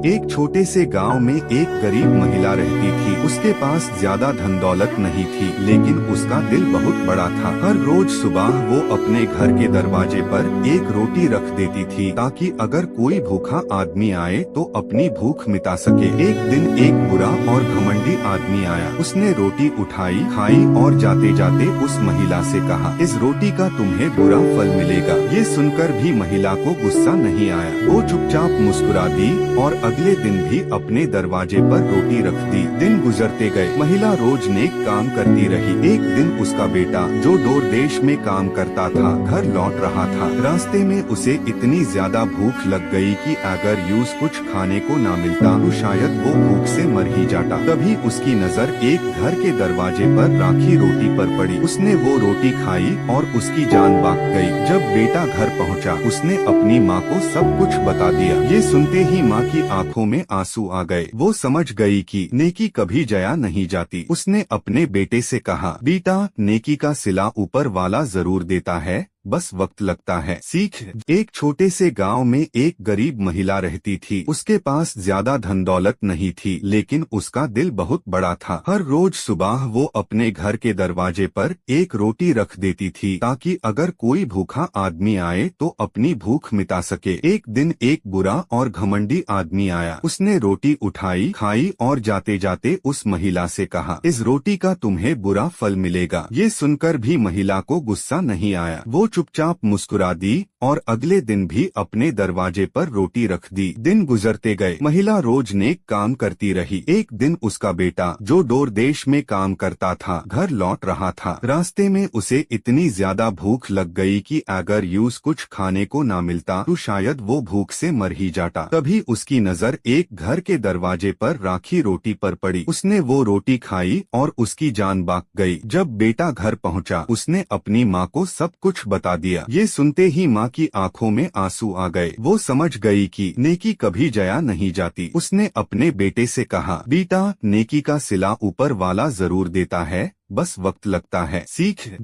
एक छोटे से गांव में एक गरीब महिला रहती थी। उसके पास ज्यादा धन दौलत नहीं थी, लेकिन उसका दिल बहुत बड़ा था। हर रोज सुबह वो अपने घर के दरवाजे पर एक रोटी रख देती थी, ताकि अगर कोई भूखा आदमी आए तो अपनी भूख मिटा सके। एक दिन एक बुरा और घमंडी आदमी आया। उसने रोटी उठाई, खाई और जाते जाते उस महिला से कहा, इस रोटी का तुम्हें बुरा फल मिलेगा। ये सुनकर भी महिला को गुस्सा नहीं आया। वो चुपचाप मुस्कुरा दी और अगले दिन भी अपने दरवाजे पर रोटी रख दी। दिन गुजरते गए। महिला रोज नेक काम करती रही। एक दिन उसका बेटा, जो दूर देश में काम करता था, घर लौट रहा था। रास्ते में उसे इतनी ज्यादा भूख लग गई कि अगर यूं कुछ खाने को ना मिलता तो शायद वो भूख से मर ही जाता। तभी उसकी नजर एक घर के दरवाजे पर राखी रोटी पर पड़ी। उसने वो रोटी खाई और उसकी जान बच गई। जब बेटा घर पहुंचा, उसने अपनी माँ को सब कुछ बता दिया। ये सुनते ही माँ की आंखों में आंसू आ गए। वो समझ गई कि नेकी कभी जया नहीं जाती। उसने अपने बेटे से कहा, बेटा, नेकी का सिला ऊपर वाला जरूर देता है, बस वक्त लगता है। सीख। एक छोटे से गांव में एक गरीब महिला रहती थी। उसके पास ज्यादा धन दौलत नहीं थी, लेकिन उसका दिल बहुत बड़ा था। हर रोज सुबह वो अपने घर के दरवाजे पर एक रोटी रख देती थी, ताकि अगर कोई भूखा आदमी आए तो अपनी भूख मिटा सके। एक दिन एक बुरा और घमंडी आदमी आया। उसने रोटी उठाई, खाई और जाते जाते उस महिला से कहा, इस रोटी का तुम्हें बुरा फल मिलेगा। ये सुनकर भी महिला को गुस्सा नहीं आया। वो चुपचाप मुस्कुरा दी और अगले दिन भी अपने दरवाजे पर रोटी रख दी। दिन गुजरते गए। महिला रोज नेक काम करती रही। एक दिन उसका बेटा, जो दूर देश में काम करता था, घर लौट रहा था। रास्ते में उसे इतनी ज्यादा भूख लग गई कि अगर यूं कुछ खाने को ना मिलता तो शायद वो भूख से मर ही जाता। तभी उसकी नजर एक घर के दरवाजे पर राखी रोटी पर पड़ी। उसने वो रोटी खाई और उसकी जान बच गई। जब बेटा घर पहुंचा, उसने अपनी माँ को सब कुछ बता दिया। ये सुनते ही माँ की आंखों में आंसू आ गए। वो समझ गई कि नेकी कभी जया नहीं जाती। उसने अपने बेटे से कहा, बेटा, नेकी का सिला ऊपर वाला जरूर देता है, बस वक्त लगता है। सीख।